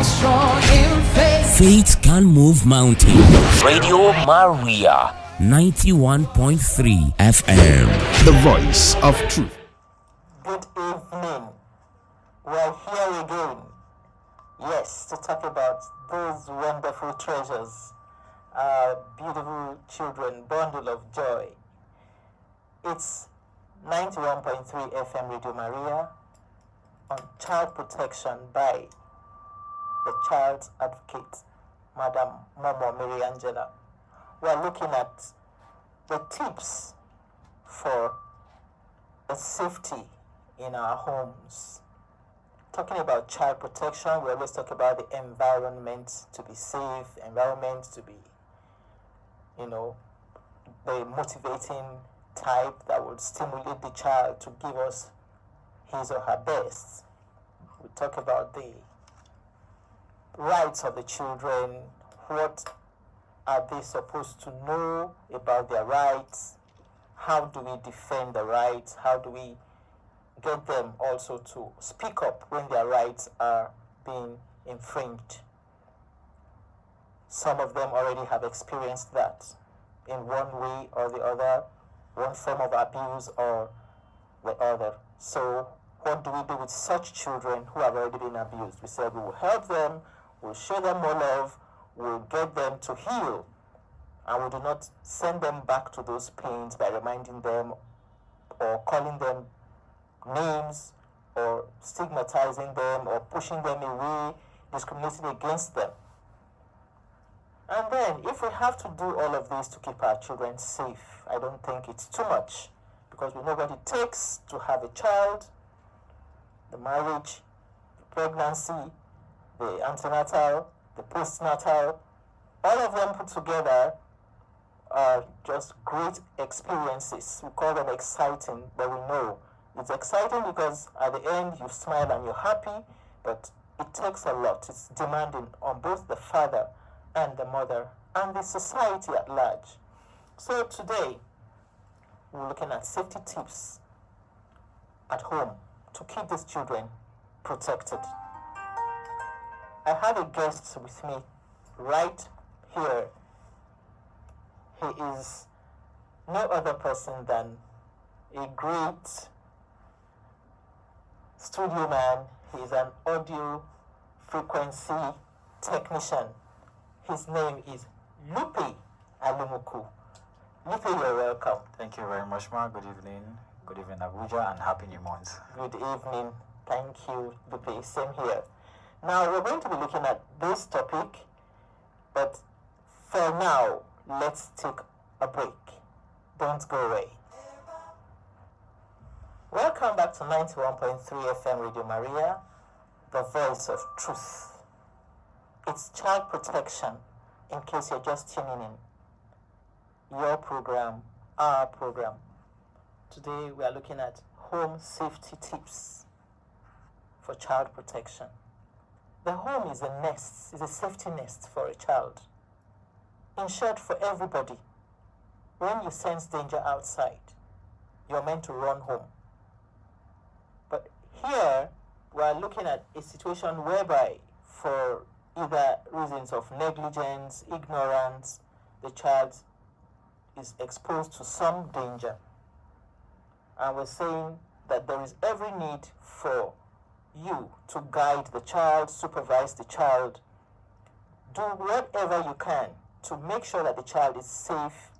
strong in faith. Faith can move mountains. Radio Maria 91.3 FM. The voice of truth. Good evening. We're here again. Yes, to talk about those wonderful treasures, beautiful children, bundle of joy. It's 91.3 FM Radio Maria on child protection by the child's advocate, Madam Momoh Mary Angela. We're looking at the tips for the safety in our homes. Talking about child protection, we always talk about the environment to be safe, environment to be, the motivating type that would stimulate the child to give us his or her best. We talk about the rights of the children. What are they supposed to know about their rights? How do we defend the rights? How do we get them also to speak up when their rights are being infringed? Some of them already have experienced that in one way or the other, one form of abuse or the other. So what do we do with such children who have already been abused? We said we will help them, we'll show them more love, we'll get them to heal, and we do not send them back to those pains by reminding them or calling them names or stigmatizing them or pushing them away, discriminating against them. And then, if we have to do all of this to keep our children safe, I don't think it's too much, because we know what it takes to have a child, the marriage, the pregnancy, the antenatal, the postnatal, all of them put together are just great experiences. We call them exciting, but we know it's exciting because at the end you smile and you're happy, but it takes a lot. It's demanding on both the father and the mother and the society at large. So today, we're looking at safety tips at home to keep these children protected. I have a guest with me right here. He is no other person than a great studio man. He is an audio frequency technician. His name is Luper Alumuku. Luper, you're welcome. Thank you very much, Ma. Good evening. Good evening, Abuja, and happy new month. Good evening. Thank you, Luper. Same here. Now, we're going to be looking at this topic, but for now, let's take a break. Don't go away. Welcome back to 91.3 FM Radio Maria, the voice of truth. It's child protection, in case you're just tuning in. Your program, our program. Today we are looking at home safety tips for child protection. The home is a nest, is a safety nest for a child. In short, for everybody. When you sense danger outside, you're meant to run home. But here, we are looking at a situation whereby, for either reasons of negligence, ignorance, the child is exposed to some danger. And we're saying that there is every need for you to guide the child, supervise the child, do whatever you can to make sure that the child is safe,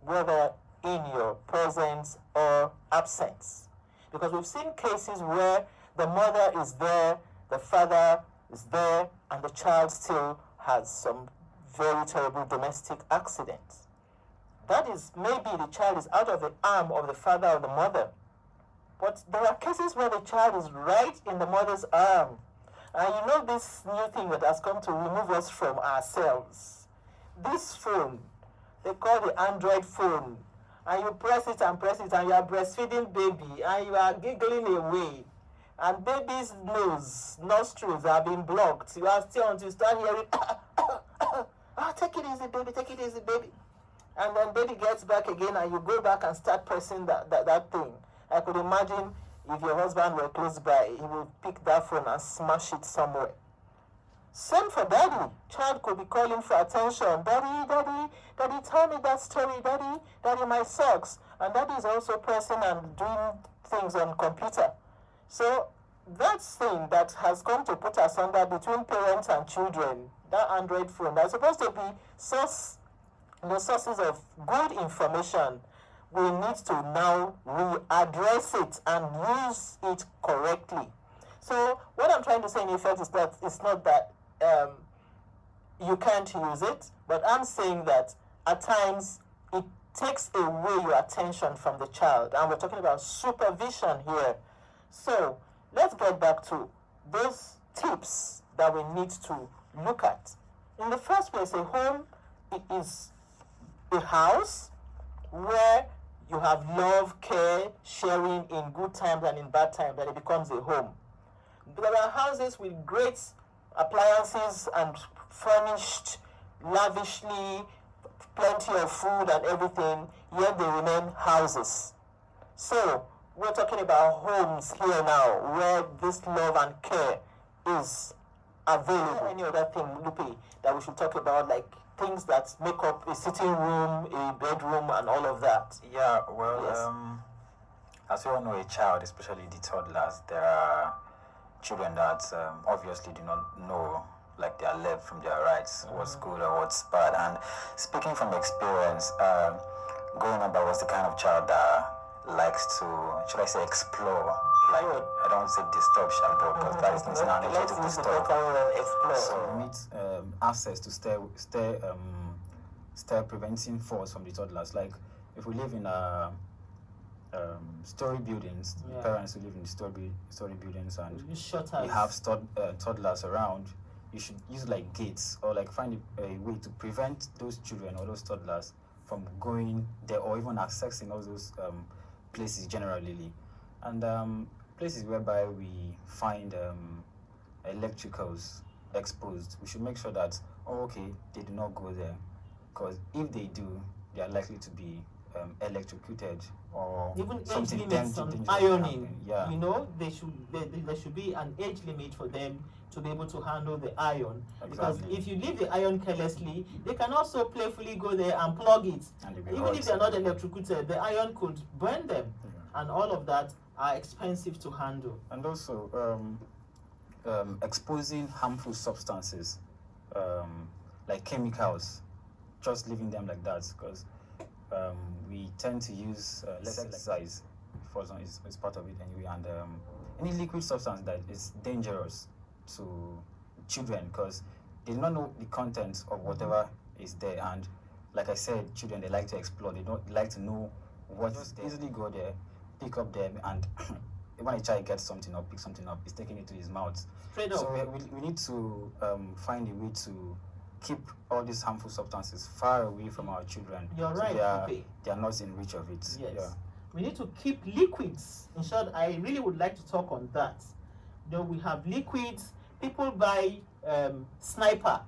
whether in your presence or absence. Because we've seen cases where the mother is there, the father is there, and the child still has some very terrible domestic accidents. That is, maybe the child is out of the arm of the father or the mother. But there are cases where the child is right in the mother's arm. And you know this new thing that has come to remove us from ourselves. This phone, they call the Android phone. And you press it, and you are breastfeeding baby, and you are giggling away. And baby's nostrils have been blocked. You are still until you start hearing, take it easy, baby, take it easy, baby. And then baby gets back again, and you go back and start pressing that thing. I could imagine if your husband were close by, he would pick that phone and smash it somewhere. Same for daddy. Child could be calling for attention. Daddy, daddy, daddy, tell me that story. Daddy, daddy, my socks. And daddy is also pressing and doing things on computer. So that thing that has come to put us under between parents and children, that Android phone, that's supposed to be the sources of good information. We need to now readdress it and use it correctly. So what I'm trying to say in effect is that it's not that you can't use it, but I'm saying that at times it takes away your attention from the child, and we're talking about supervision here. So let's get back to those tips that we need to look at. In the first place, a home is a house where you have love, care, sharing in good times and in bad times, and it becomes a home. There are houses with great appliances and furnished lavishly, plenty of food and everything, yet they remain houses. So we're talking about homes here now where this love and care is available. Any other thing, Lupe, that we should talk about, like things that make up a sitting room, a bedroom, and all of that? Yeah, well, Yes. As we all know, a child, especially the toddlers, there are children that obviously do not know like their left from their rights, what's good or what's bad. And speaking from experience, growing up, I was the kind of child that likes to, should I say, explore. Like, I don't say disturb, Shambo, because that is not an energy to disturb. So we need access to stay preventing falls from the toddlers. Like if we live in story buildings, parents who live in story buildings, and we have toddlers around, you should use like gates or like find a way to prevent those children or those toddlers from going there or even accessing all those places generally. And places whereby we find electricals exposed, we should make sure that, they do not go there, because if they do, they are likely to be electrocuted or even age something limits on dangerous ironing. Yeah. You know, there should be an age limit for them to be able to handle the iron. Exactly. Because if you leave the iron carelessly, they can also playfully go there and plug it. And they'll be Even hurt. if they're not electrocuted, the iron could burn them. And all of that are expensive to handle. And also exposing harmful substances like chemicals, just leaving them like that, because we tend to use pesticides is part of it anyway, and any liquid substance that is dangerous to children, because they do not know the content of whatever is there. And like I said, children, they like to explore, they don't like to know what is there. Easily go there, pick up them, and when a child gets something up, pick something up, he's taking it to his mouth. Straight up. So we need to find a way to keep all these harmful substances far away from our children. You're so right, they are not in reach of it. Yes. Yeah. We need to keep liquids. In short, I really would like to talk on that. You know, we have liquids. People buy sniper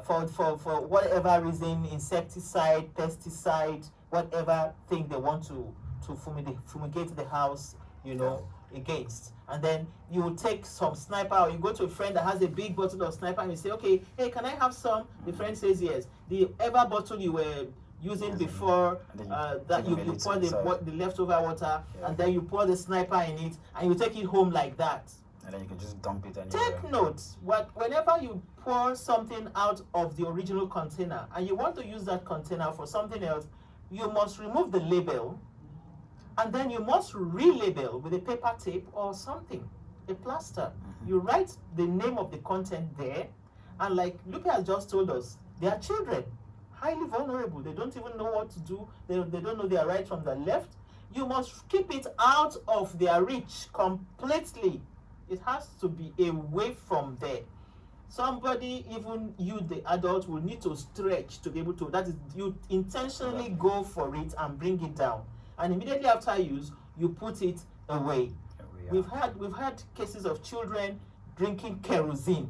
for whatever reason, insecticide, pesticide, whatever thing they want to fumigate the house, you know, against. And then you will take some sniper, or you go to a friend that has a big bottle of sniper and you say, okay, hey, can I have some? The friend says yes. The ever bottle you were using before, that you pour the leftover water, and then you pour the sniper in it, and you take it home like that. And then you can just dump it anywhere. Take note, whenever you pour something out of the original container and you want to use that container for something else, you must remove the label, and then you must relabel with a paper tape or something, a plaster. You write the name of the content there, and like Lupe has just told us, they are children, highly vulnerable. They don't even know what to do. They don't know their right from their left. You must keep it out of their reach completely. It has to be away from there. Somebody, even you, the adult, will need to stretch to be able to, that is, you intentionally go for it and bring it down. And immediately after use, you put it away. We've had cases of children drinking kerosene,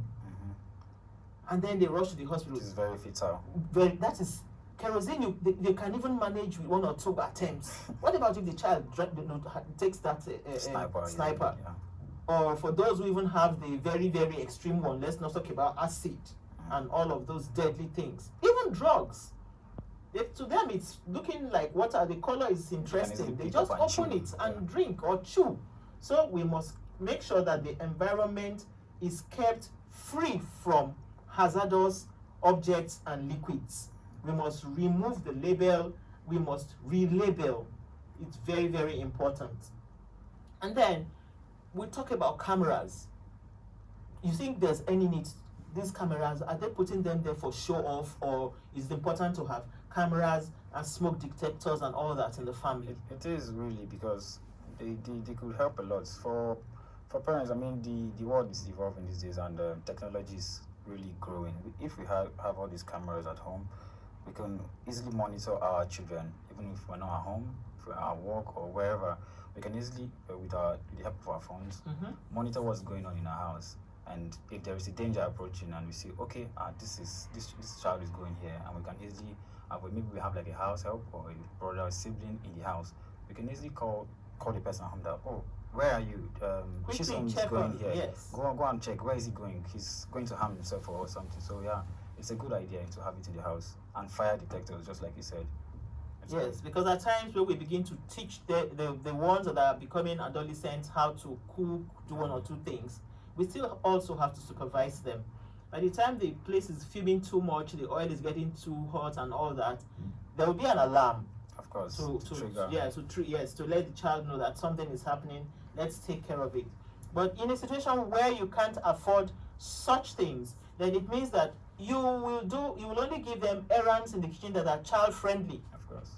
and then they rush to the hospital. Which is very fatal. That is kerosene. They can even manage with 1 or 2 attempts. What about if the child takes that sniper? Yeah. or for those who even have the very, very extreme one, let's not talk about acid and all of those deadly things. Even drugs. To them, it's looking like water. The color is interesting. They just open it and drink or chew. So we must make sure that the environment is kept free from hazardous objects and liquids. We must remove the label. We must relabel. It's very, very important. And then we talk about cameras. You think there's any need? These cameras, are they putting them there for show off, or is it important to have cameras and smoke detectors and all that in the family? It is really, because they could help a lot. For parents, I mean, the world is evolving these days, and technology is really growing. If we have all these cameras at home, we can easily monitor our children, even if we're not at home, if we're at work or wherever. We can easily, with the help of our phones, monitor what's going on in our house. And if there is a danger approaching, and we see, okay, this child is going here, and we can easily, maybe we have like a house help or a brother or sibling in the house, we can easily call the person at home that, oh, where are you? Chisom is going here. Yes. Go and check. Where is he going? He's going to harm himself or something. So yeah, it's a good idea to have it in the house. And fire detectors, just like you said. Yes, because at times when we begin to teach the ones that are becoming adolescents how to cook, do one or two things, we still also have to supervise them. By the time the place is fuming too much, the oil is getting too hot and all that, there will be an alarm. Of course, to let the child know that something is happening. Let's take care of it. But in a situation where you can't afford such things, then it means that you will only give them errands in the kitchen that are child friendly. Of course.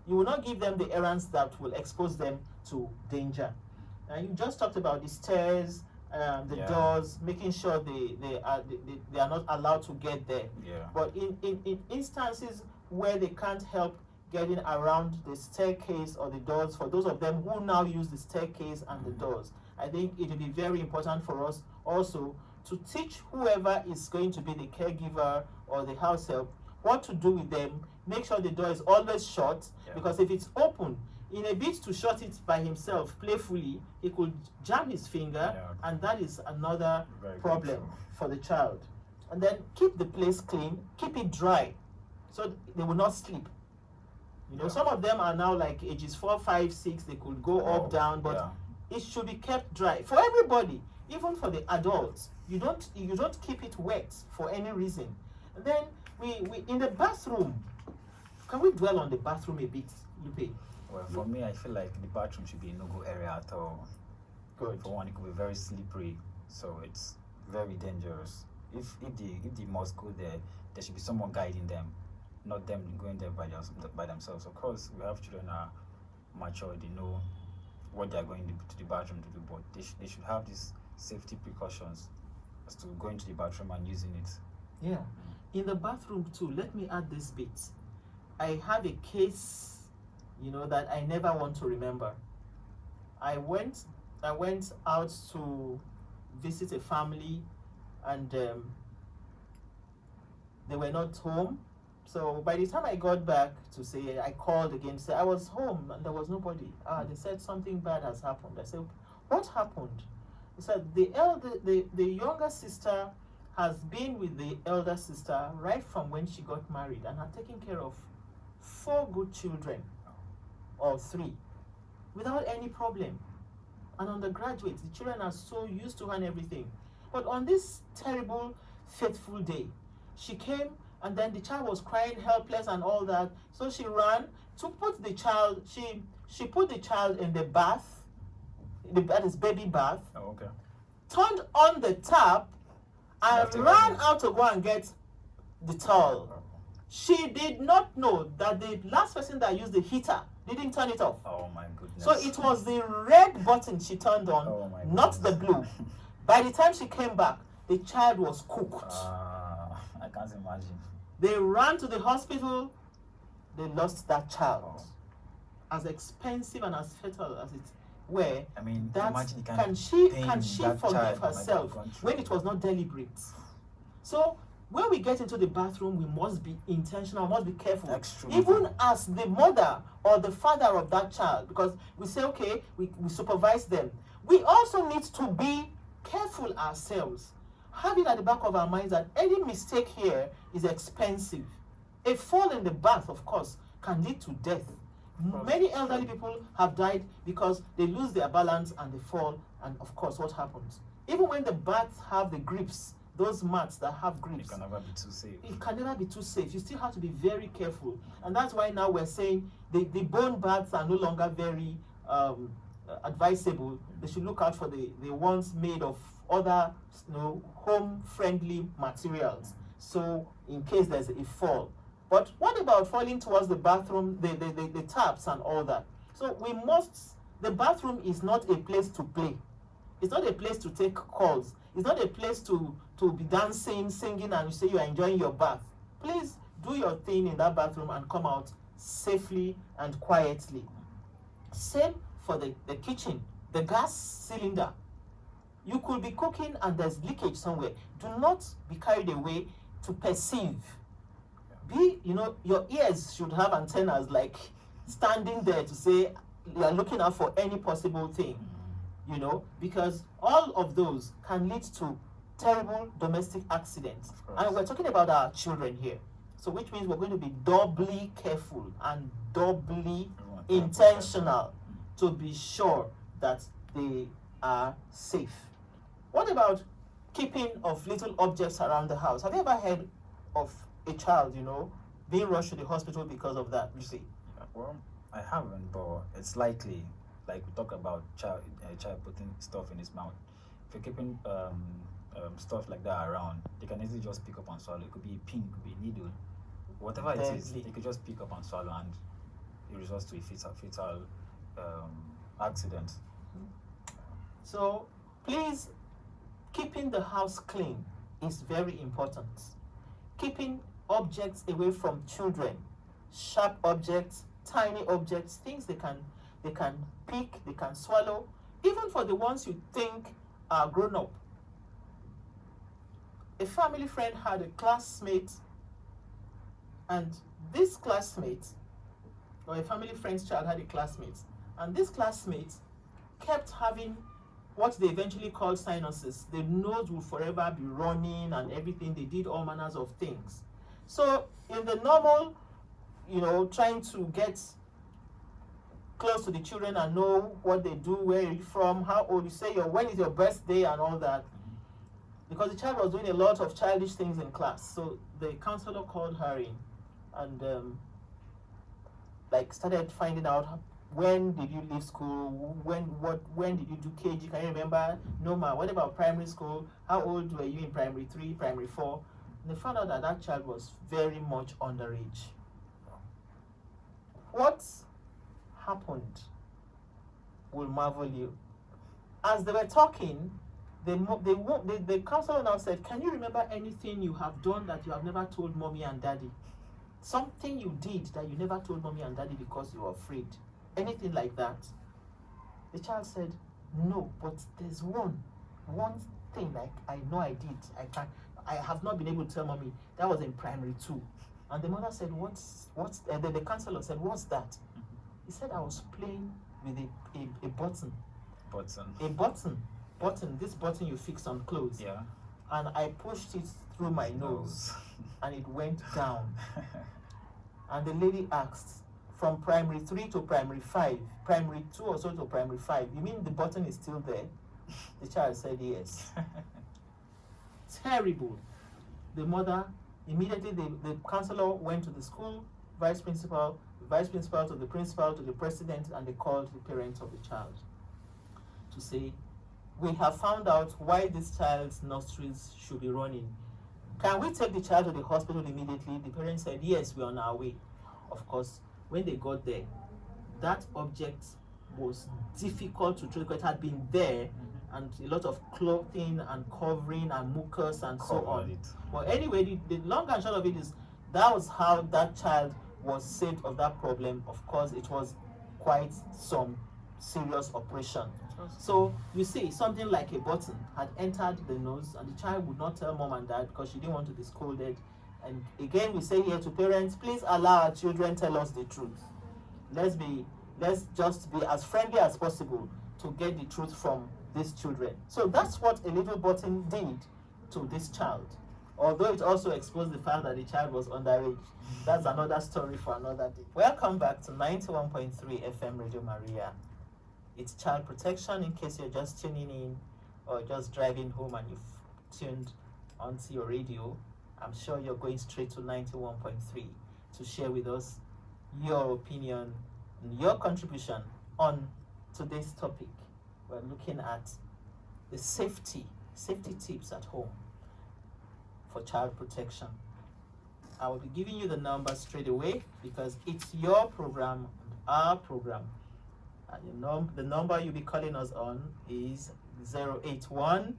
You will not give them the errands that will expose them to danger. You just talked about the stairs, the doors, making sure they are not allowed to get there. Yeah. But in instances where they can't help getting around the staircase or the doors, for those of them who now use the staircase and the doors, I think it will be very important for us also to teach whoever is going to be the caregiver or the house help what to do with them. Make sure the door is always shut, because if it's open, in a bit to shut it by himself playfully, he could jam his finger, and that is another problem for the child. And then keep the place clean, keep it dry, so they will not sleep. You know, some of them are now like ages 4, 5, 6. They could go up, down, but it should be kept dry for everybody, even for the adults. You don't keep it wet for any reason. And then we in the bathroom. Can we dwell on the bathroom a bit, Lupe? Well, for me, I feel like the bathroom should be a no-go area at all. Good. For one, it could be very slippery, so it's very dangerous. If they must go there, there should be someone guiding them, not them going there by themselves. Of course, we have children are mature; they know what they are going to the bathroom to do, but they should have these safety precautions as to going to the bathroom and using it. Yeah. In the bathroom too, let me add this bit. I have a case, that I never want to remember. I went out to visit a family, and they were not home. So by the time I got back to say, I called again to say I was home and there was nobody. They said something bad has happened. I said, what happened? They said the younger sister has been with the elder sister right from when she got married and had taken care of 4 good children, or 3, without any problem. And undergraduates, the children are so used to her and everything. But on this terrible, fateful day, she came, and then the child was crying, helpless and all that. So she ran to put the child, she put the child in the bath, that is baby bath, turned on the tap, and ran out to go and get the towel. She did not know that the last person that used the heater didn't turn it off. Oh my goodness. So it was the red button she turned on, not the blue. By the time she came back, the child was cooked. I can't imagine. They ran to the hospital. They lost that child. As expensive and as fatal as it were, I mean, can she forgive herself when it was not deliberate? So when we get into the bathroom, we must be intentional, must be careful. Even as the mother or the father of that child, because we say, okay, we supervise them. We also need to be careful ourselves, having at the back of our minds that any mistake here is expensive. A fall in the bath, of course, can lead to death. Many elderly people have died because they lose their balance and they fall, and of course, what happens? Even when the baths have the grips, those mats that have grips, It can never be too safe. it can never be too safe. You still have to be very careful. And that's why now we're saying the bone baths are no longer very advisable. They should look out for the ones made of other, home-friendly materials. So in case there's a fall. But what about falling towards the bathroom, the taps and all that? So the bathroom is not a place to play. It's not a place to take calls. It's not a place to be dancing, singing, and you say you are enjoying your bath. Please do your thing in that bathroom and come out safely and quietly. Same for the kitchen, the gas cylinder. You could be cooking and there's leakage somewhere. Do not be carried away to perceive. Your ears should have antennas like standing there to say you are looking out for any possible thing, because all of those can lead to terrible domestic accidents. And we're talking about our children here. So which means we're going to be doubly careful and doubly intentional to be sure that they are safe. What about keeping of little objects around the house? Have you ever heard of a child, being rushed to the hospital because of that? You see? Well, I haven't, but it's likely. Like we talk about child putting stuff in his mouth. If you're keeping stuff like that around, they can easily just pick up and swallow. It could be a pin, it could be a needle, whatever it is. They could just pick up and swallow, and it results to a fatal accident. So please, keeping the house clean is very important. Keeping objects away from children, sharp objects, tiny objects, things they can pick, they can swallow, even for the ones you think are grown up. A family friend had a classmate, and this classmate, or a family friend's child had a classmate, and this classmate kept having what they eventually called sinuses. The nose will forever be running and everything. They did all manners of things. So in the normal, trying to get close to the children and know what they do, where you're from, how old you say, when is your birthday and all that, because the child was doing a lot of childish things in class. So the counselor called her in and started finding out, when did you leave school? When did you do KG? Can you remember? No, ma. What about primary school? How old were you in primary 3, primary 4? And they found out that child was very much underage. What happened will marvel you. As they were talking, the counselor now said, "Can you remember anything you have done that you have never told mommy and daddy? Something you did that you never told mommy and daddy because you were afraid? Anything like that?" The child said, "No, but there's one thing like I know I did. I have not been able to tell mommy. That was in primary 2. And the mother said, the counselor said, "What's that?" He said, "I was playing with a button. A button. This button you fix on clothes. Yeah. And I pushed it through my nose and it went down." And the lady asked, "From primary 3 to primary 5, primary 2 or so to primary 5, you mean the button is still there?" The child said yes. Terrible. The mother, immediately the counselor went to the school, vice principal to the principal, to the president, and they called the parents of the child to say, "We have found out why this child's nostrils should be running. Can we take the child to the hospital immediately?" The parents said, "Yes, we're on our way." Of course, when they got there, that object was difficult to treat because it had been there, and a lot of clothing and covering and mucus and so on. But anyway, the long and short of it is, that was how that child was saved of that problem. Of course, it was quite some serious operation. So you see, something like a button had entered the nose, and the child would not tell mom and dad because she didn't want to be scolded. And again, we say here to parents, please allow our children tell us the truth. Let's just be as friendly as possible. to get the truth from these children. So that's what a little button did to this child. Although it also exposed the fact that the child was underage. That's another story for another day. Welcome back to 91.3 FM Radio Maria. It's child protection in case you're just tuning in or just driving home and you've tuned onto your radio. I'm sure you're going straight to 91.3 to share with us your opinion and your contribution on today's topic. We're looking at the safety tips at home for child protection. I will be giving you the number straight away because it's your program and our program. And the number you'll be calling us on is 081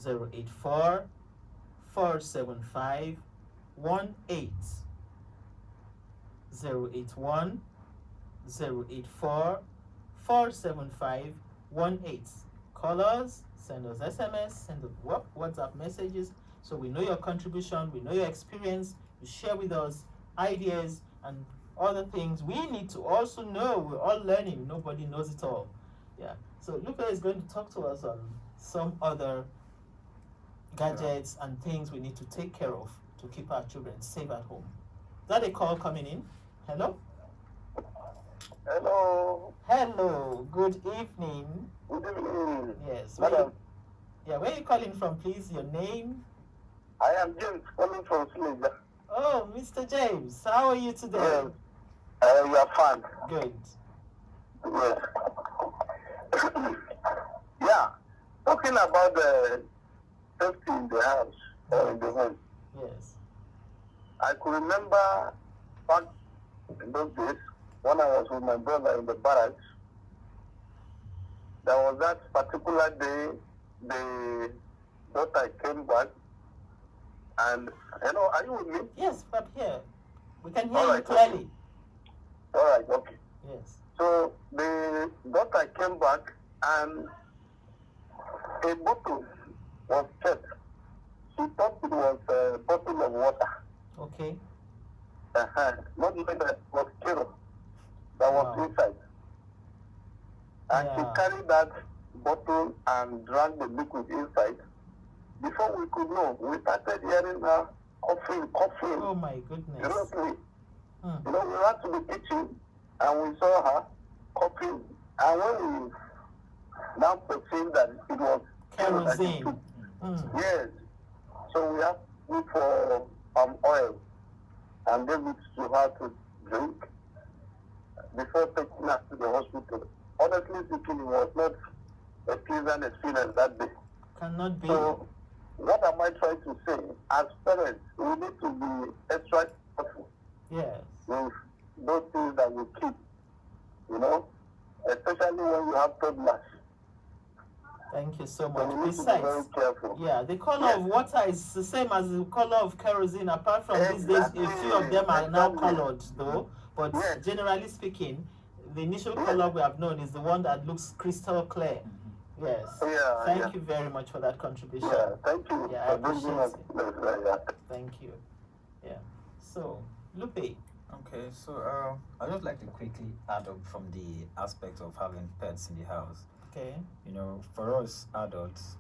084 475 18. 081 084 475 18. Call us, send us SMS, send us WhatsApp messages so we know your contribution, we know your experience, you share with us ideas and other things we need to also know. We're all learning, nobody knows it all. Yeah. So Luper is going to talk to us on some other gadgets and things we need to take care of to keep our children safe at home. Is that a call coming in? Hello? Hello. Hello. Good evening. Good evening. Yes. Madam. Where are you calling from, please? Your name? I am James calling from Senegal. Oh, Mr. James. How are you today? Yes. You are fine. Good. Yes. Yeah. Talking about the safety in the house or in the home. Yes. I could remember back in those days when I was with my brother in the barracks. There was that particular day the daughter came back and hello, are you with me? Yes, but here. We can hear All you right, clearly. All right, okay. Yes. So the daughter came back and a bottle was checked. She thought it was a bottle of water. Okay. Not knowing that it was Kiro that was inside. And she carried that bottle and drank the liquid inside. Before we could know, we started hearing her coughing. Oh my goodness. Seriously. You know, we ran to the kitchen and we saw her coughing. And when we now perceived that it was kerosene. Yes. So we have to look for palm oil and gave it to her to drink before taking her to the hospital. Honestly speaking, it was not a pleasant experience that day. Cannot be. So, what am I trying to say? As parents, we need to be extra careful Yes. with those things that we keep, you know, especially when you have toddlers. Thank you so So much. we need to be very Besides, careful. yeah, the color of water is the same as the color of kerosene. Apart from these days, a few of them are now colored, though. But generally speaking, the initial color we have known is the one that looks crystal clear. Yes. Yeah, Thank you very much for that contribution. Yeah, thank you. Yeah, I for bringing appreciate up it. Thank you. Yeah. So, Lupe. Okay, so I'd just like to quickly add up from the aspect of having pets in the house. Okay. You know, for us adults,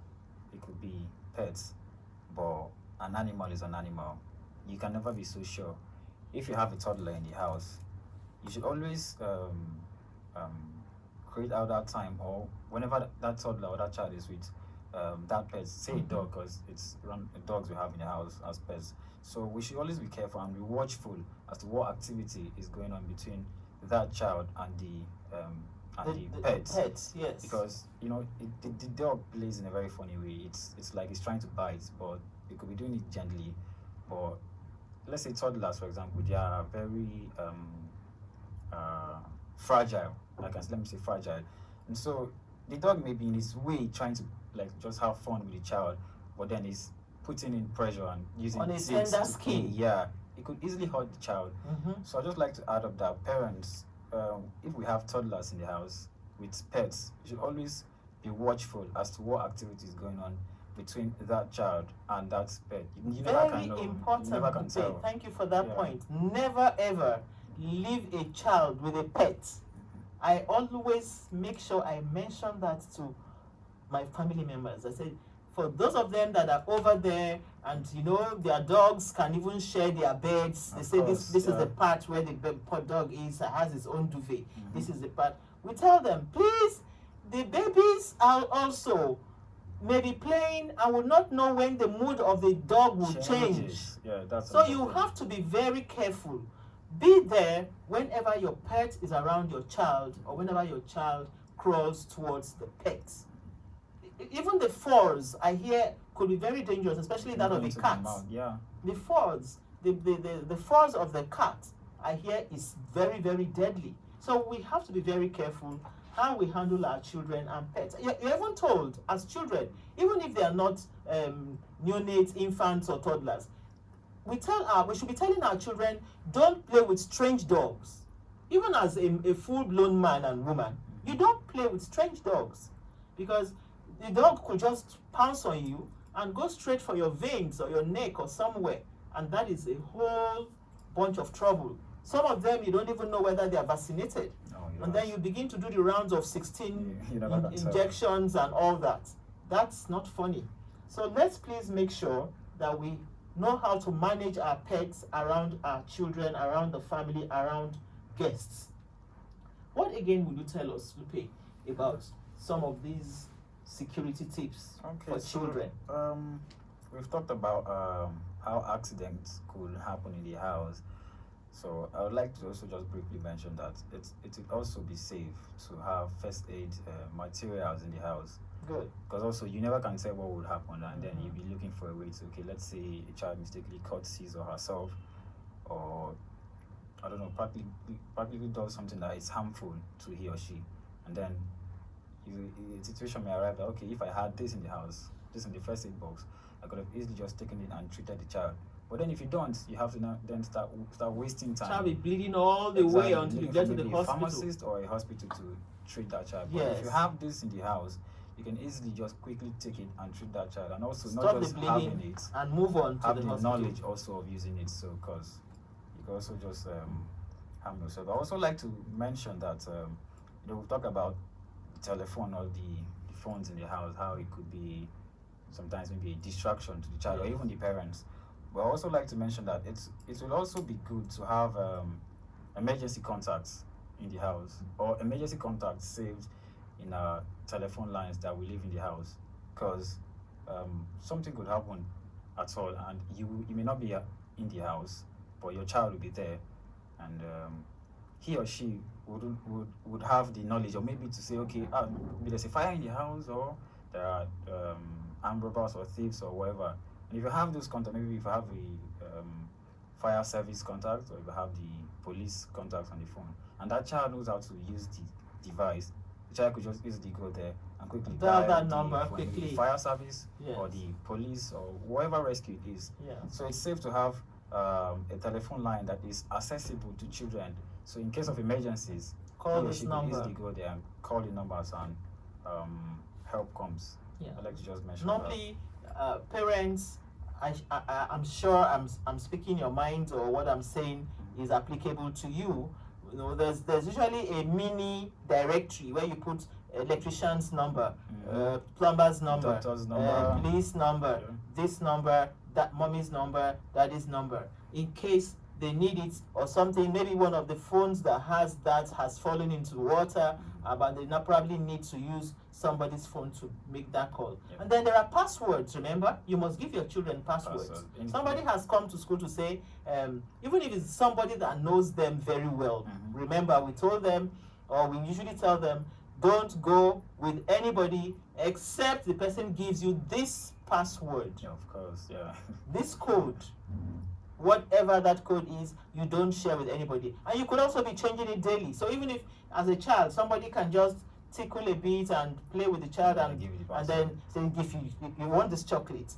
it could be pets, but an animal is an animal. You can never be so sure. If you have a toddler in the house, you should always create out that time, or whenever that toddler or that child is with that pet, say a dog, because it's dogs we have in the house as pets. So we should always be careful and be watchful as to what activity is going on between that child and the pet. Pets, yes. Because you know the dog plays in a very funny way. It's like it's trying to bite, but it could be doing it gently. But let's say toddlers, for example, they are very fragile. Let me say fragile. And so the dog may be in his way trying to like just have fun with the child, but then he's putting in pressure and using on his things tender to skin. play. Yeah, it could easily hurt the child. So I just like to add up that parents, if we have toddlers in the house with pets, you should always be watchful as to what activity is going on between that child and that pet. You never can know. Very You important. never can Lupe. tell. Thank you for that Yeah. point. Never ever leave a child with a pet. I always make sure I mention that to my family members. I said, for those of them that are over there and their dogs can even share their beds, they say this is the part where the dog has his own duvet. This is the part. We tell them, please, the babies are also maybe playing and will not know when the mood of the dog will change. Yeah, that's so you have to be very careful. Be there whenever your pet is around your child or whenever your child crawls towards the pet. Even the furs, I hear, could be very dangerous, especially that of the cat. The furs, the furs of the cat, I hear, is very, very deadly. So we have to be very careful how we handle our children and pets. You're even told, as children, even if they are not neonates, infants, or toddlers, we should be telling our children, don't play with strange dogs. Even as a full-blown man and woman, you don't play with strange dogs, because the dog could just pounce on you and go straight for your veins or your neck or somewhere, and that is a whole bunch of trouble. Some of them, you don't even know whether they are vaccinated. And then you begin to do the rounds of 16 injections and all that. That's not funny. So let's please make sure that we know how to manage our pets around our children, around the family, around guests. What again would you tell us, Lupe, about some of these security tips for children? We've talked about how accidents could happen in the house. So I would like to also just briefly mention that it will also be safe to have first aid materials in the house. Good. Because also you never can tell what would happen, and then you'll be looking for a way to, let's say a child mistakenly cuts his or herself, or I don't know, partly does something that is harmful to he or she, and then a situation may arrive that, okay, if I had this in the house, this in the first aid box, I could have easily just taken it and treated the child. But then if you don't, you have to now then start wasting time. Child be bleeding all the way until you get to the hospital. A pharmacist or a hospital to treat that child. But if you have this in the house, you can easily just quickly take it and treat that child, and also stop not just the bleeding having it and move on to have the the hospital. knowledge also of using it. So because you can also just harm yourself. I also like to mention that we've talked about the telephone or the phones in the house, how it could be sometimes maybe a distraction to the child or even the parents. But I also like to mention that it will also be good to have emergency contacts in the house, or emergency contacts saved in our telephone lines that we leave in the house, because something could happen at all, and you may not be in the house, but your child will be there, and he or she would have the knowledge, or maybe to say, okay, maybe there's a fire in the house, or there are armed robbers or thieves or whatever. And if you have those contacts, maybe if you have a fire service contact, or if you have the police contacts on the phone, and that child knows how to use the device, the child could just easily go there and quickly dial that number quickly. The fire service or the police or whatever rescue it is. So it's safe to have a telephone line that is accessible to children. So in case of emergencies, call this number. Easily go there and call the numbers, and help comes. I'd like to just mention normally parents, I'm sure I'm speaking your mind, or what I'm saying is applicable to you. You know, there's usually a mini directory where you put electrician's number, plumber's number, doctor's number, police number, this number, that mommy's number, daddy's number, in case they need it or something. Maybe one of the phones that has fallen into water, but they now probably need to use somebody's phone to make that call. And then there are passwords. Remember, you must give your children passwords. Somebody has come to school to say, even if it's somebody that knows them very well, remember, we told them, or we usually tell them, don't go with anybody except the person gives you this password. Of course, this code. Whatever that code is, you don't share with anybody. And you could also be changing it daily. So even if, as a child, somebody can just tickle a bit and play with the child, and then say, if you want this chocolate,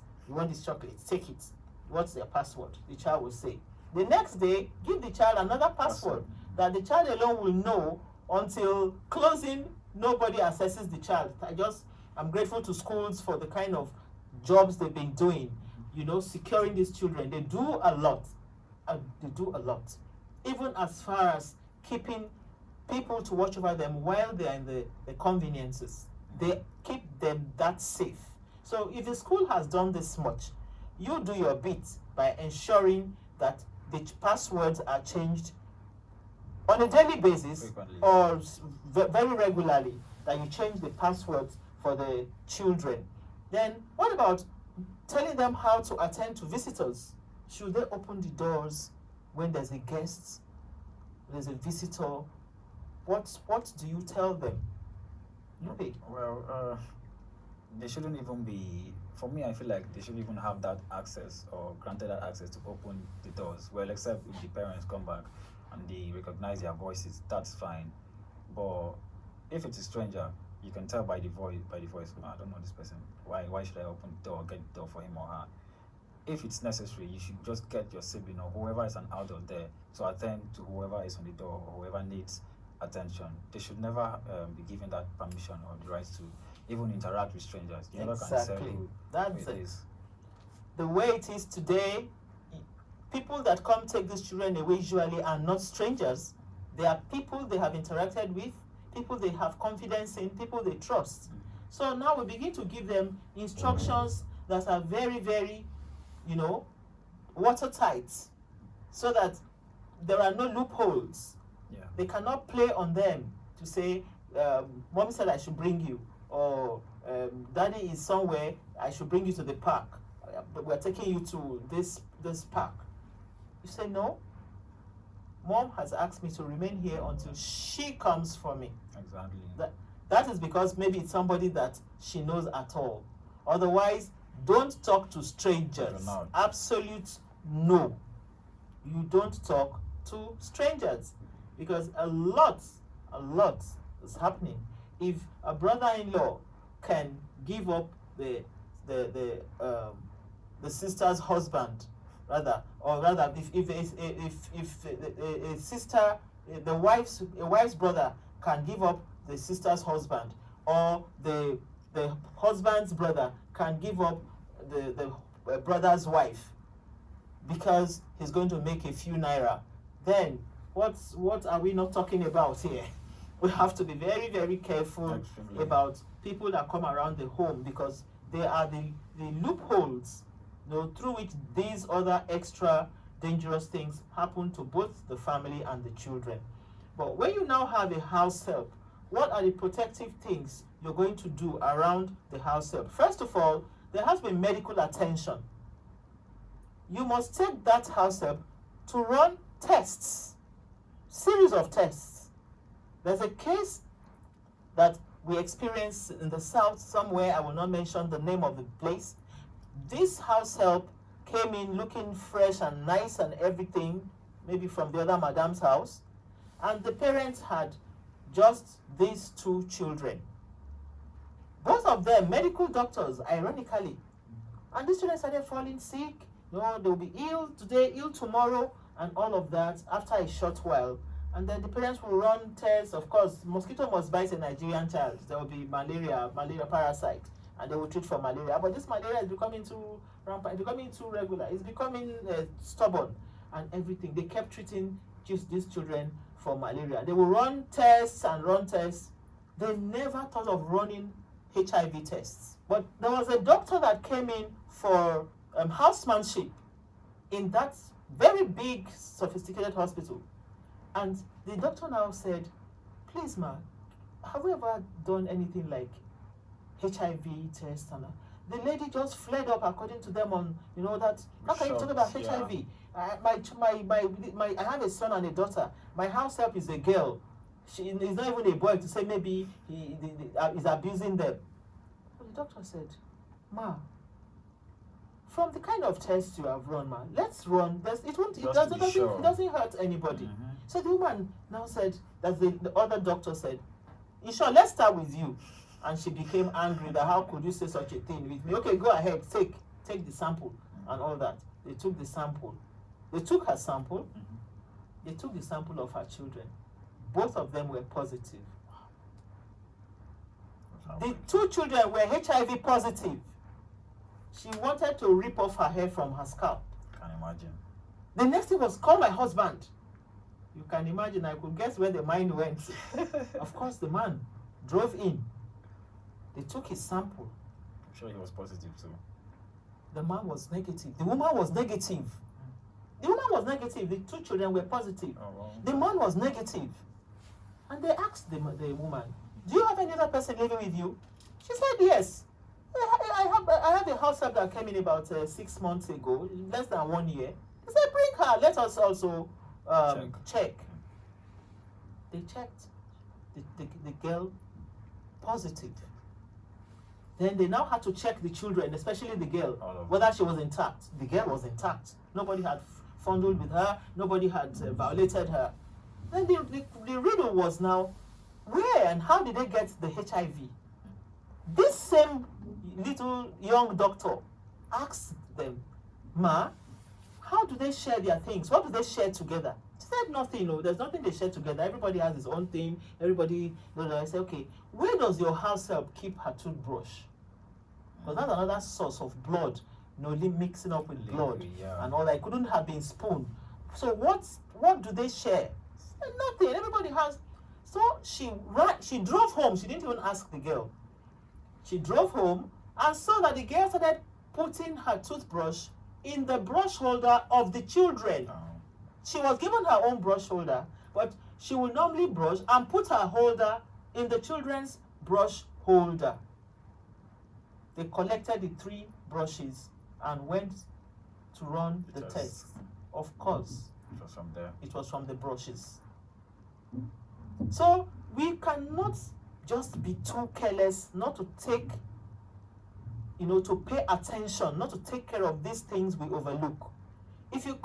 take it. What's their password? The child will say. The next day, give the child another password that the child alone will know until closing. Nobody assesses the child. I'm grateful to schools for the kind of jobs they've been doing, securing these children. They do a lot. Even as far as keeping people to watch over them while they are in the conveniences. They keep them that safe. So if the school has done this much, you do your bit by ensuring that the passwords are changed on a daily basis Frequently. or very regularly, that you change the passwords for the children. Then what about telling them how to attend to visitors? Should they open the doors when there's a guest, there's a visitor? What do you tell them? Lupe. Well, they shouldn't even be. For me, I feel like they shouldn't even have that access or granted that access to open the doors. Well, except if the parents come back and they recognize their voices, that's fine. But if it's a stranger, you can tell by the voice. I don't know this person. Why should I open the door? Get the door for him or her. If it's necessary, you should just get your sibling or whoever is an adult there to attend to whoever is on the door or whoever needs attention. They should never be given that permission or the right to even interact with strangers. You never can say who That's it it. is. The way it is today, people that come take these children away usually are not strangers. They are people they have interacted with, people they have confidence in, people they trust. So now we begin to give them instructions that are very, very, watertight, so that there are no loopholes. Yeah. They cannot play on them to say, Mommy said I should bring you, or Daddy is somewhere, I should bring you to the park. But we're taking you to this park. You say, no, Mom has asked me to remain here until she comes for me. Exactly. That is because maybe it's somebody that she knows at all. Otherwise, don't talk to strangers. not. Absolute no. You don't talk to strangers, because a lot is happening. If a brother-in-law can give up the sister's husband, if a sister, a wife's brother can give up the sister's husband, or the husband's brother can give up the brother's wife because he's going to make a few naira, then what are we not talking about here? We have to be very, very careful Absolutely. about people that come around the home, because they are the loopholes, through which these other extra dangerous things happen to both the family and the children. But when you now have a house help, what are the protective things you're going to do around the house help? First of all, there has been medical attention. You must take that house help to run tests, series of tests. There's a case that we experienced in the south somewhere, I will not mention the name of the place. This house help came in looking fresh and nice and everything, maybe from the other madam's house, and the parents had just these two children. Both of them medical doctors, ironically. And these children started falling sick. They'll be ill today, ill tomorrow, and all of that after a short while. And then the parents will run tests. Of course, mosquito must bite a Nigerian child. There will be malaria parasite, and they will treat for malaria. But this malaria is becoming too rampant, becoming too regular. It's becoming stubborn and everything. They kept treating just these children for malaria. They will run tests and run tests. They never thought of running HIV tests. But there was a doctor that came in for housemanship in that very big, sophisticated hospital. And the doctor now said, please, ma, have we ever done anything like HIV test? And the lady just flared up, according to them, on, that, how can you talk about HIV? I have a son and a daughter. My house help is a girl. She is not even a boy to say maybe he is abusing them. But the doctor said, ma, from the kind of tests you have run, ma, let's run. It doesn't hurt anybody. Mm-hmm. So the woman now said, that the other doctor said, in short, let's start with you. And she became angry that how could you say such a thing with me? Okay, go ahead, take the sample and all that. They took the sample. They took her sample. They took the sample of her children. Both of them were positive. The two children were HIV positive. She wanted to rip off her hair from her scalp. Can imagine. The next thing was, call my husband. You can imagine, I could guess where the mind went. Of course, the man drove in. They took his sample. I'm sure he was positive too. The man was negative. The woman was negative. The woman was negative. The two children were positive. Oh, wow. The man was negative. And they asked the woman, do you have any other person living with you? She said, yes. I have a house help that came in about 6 months ago, less than 1 year. They said, bring her. Let us also check. They checked. The girl positive. Then they now had to check the children, especially the girl, whether she was intact. The girl was intact. Nobody had fondled with her. Nobody had violated her. Then the riddle was now, where and how did they get the HIV? This same little young doctor asked them, Ma, how do they share their things? What do they share together? She said nothing, no, there's nothing they share together. Everybody has his own thing. Everybody, I said, okay, where does your house help keep her toothbrush? Because that's another source of blood, mixing up with blood and all that. It couldn't have been spoon. So what do they share? Nothing. Everybody has. So she drove home. She didn't even ask the girl. She drove home and saw that the girl started putting her toothbrush in the brush holder of the children. Oh. She was given her own brush holder, but she would normally brush and put her holder in the children's brush holder. They collected the 3 brushes and went to run the test. Of course, it was from there. It was from the brushes. So we cannot just be too careless not to take, to pay attention, not to take care of these things we overlook. If you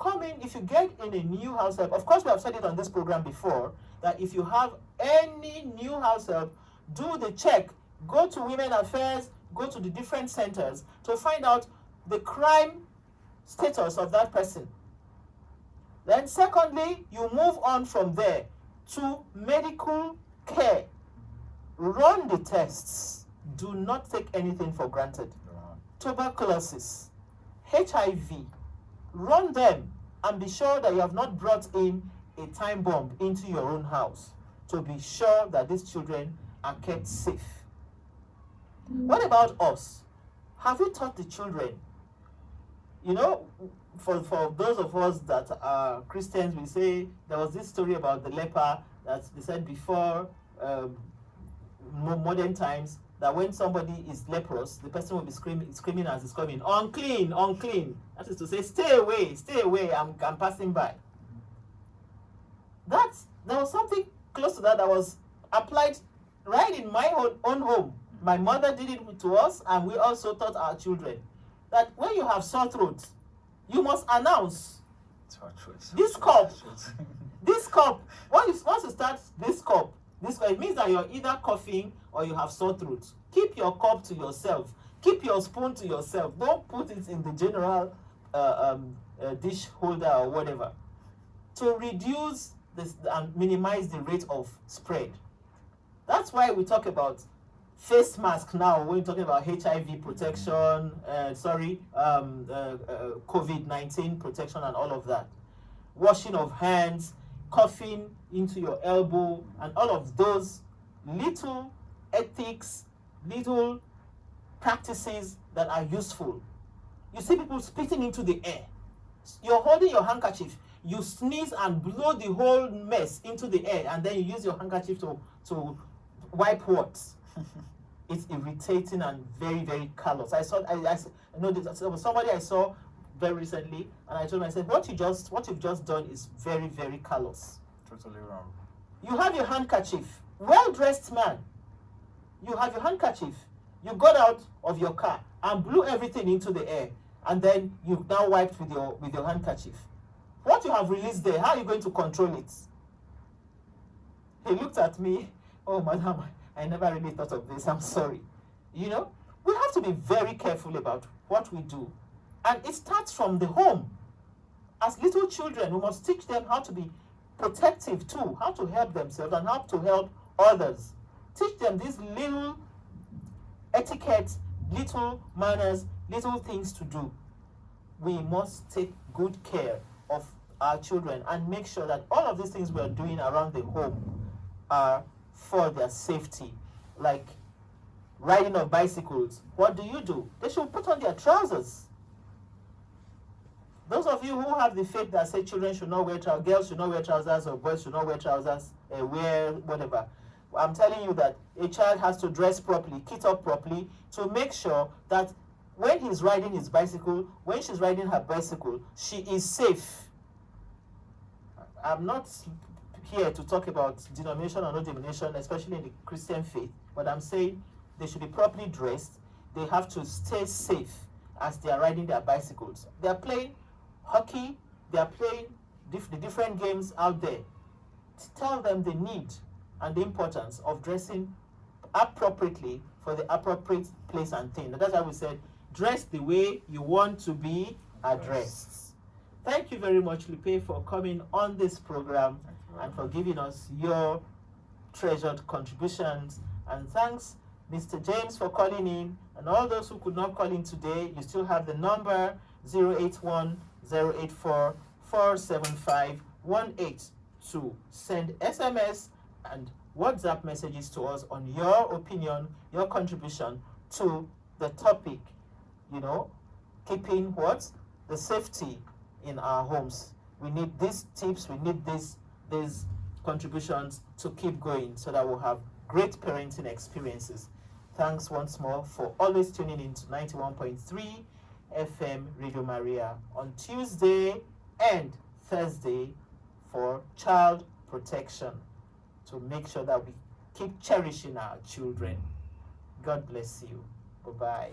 get in a new house help, of course we have said it on this program before, that if you have any new house help, do the check. Go to Women Affairs, go to the different centers to find out the crime status of that person. Then secondly, you move on from there to medical care. Run the tests. Do not take anything for granted. Tuberculosis, HIV, run them and be sure that you have not brought in a time bomb into your own house to be sure that these children are kept safe. What about us? Have we taught the children? For those of us that are Christians, we say there was this story about the leper that they said before modern times, that when somebody is leprous, the person will be screaming as he's coming, unclean, unclean. That is to say, stay away, I'm passing by. There was something close to that was applied right in my own home. My mother did it to us, and we also taught our children that when you have sore throat, you must announce this cup, once you start this cup, it means that you're either coughing or you have sore throat. Keep your cup to yourself. Keep your spoon to yourself. Don't put it in the general dish holder or whatever, to reduce this and minimize the rate of spread. That's why we talk about face mask now when we're talking about HIV protection, COVID-19 protection and all of that. Washing of hands, coughing into your elbow, and all of those little ethics, little practices that are useful. You see people spitting into the air. You're holding your handkerchief, you sneeze and blow the whole mess into the air, and then you use your handkerchief to wipe what? It's irritating and very, very callous. I know there was somebody I saw very recently, and I told him, I said, what you've just done is very, very callous. Totally wrong. You have your handkerchief, well-dressed man. You have your handkerchief. You got out of your car and blew everything into the air, and then you now wiped with your handkerchief. What you have released there, how are you going to control it? He looked at me, oh, madam, I never really thought of this, I'm sorry. We have to be very careful about what we do. And it starts from the home. As little children, we must teach them how to be protective too, how to help themselves and how to help others. Teach them these little etiquette, little manners, little things to do. We must take good care of our children and make sure that all of these things we are doing around the home are for their safety, like riding on bicycles. What do? They should put on their trousers. Those of you who have the faith that say children should not wear trousers, girls should not wear trousers, or boys should not wear trousers, wear whatever. I'm telling you that a child has to dress properly, kit up properly, to make sure that when he's riding his bicycle, when she's riding her bicycle, she is safe. I'm not here to talk about denomination or no denomination, especially in the Christian faith, but I'm saying they should be properly dressed. They have to stay safe as they are riding their bicycles. They are playing hockey, they are playing the different games out there. Tell them the need and the importance of dressing appropriately for the appropriate place and thing. That's why we said, dress the way you want to be addressed. Thank you very much, Luper, for coming on this program and for giving us your treasured contributions. And thanks, Mr. James, for calling in. And all those who could not call in today, you still have the number 081-084-475-18 to send SMS and WhatsApp messages to us on your opinion, your contribution to the topic, keeping what? The safety in our homes. We need these tips, we need these contributions to keep going so that we'll have great parenting experiences. Thanks once more for always tuning in to 91.3 FM Radio Maria on Tuesday and Thursday for child protection, to make sure that we keep cherishing our children. God bless you. Bye-bye.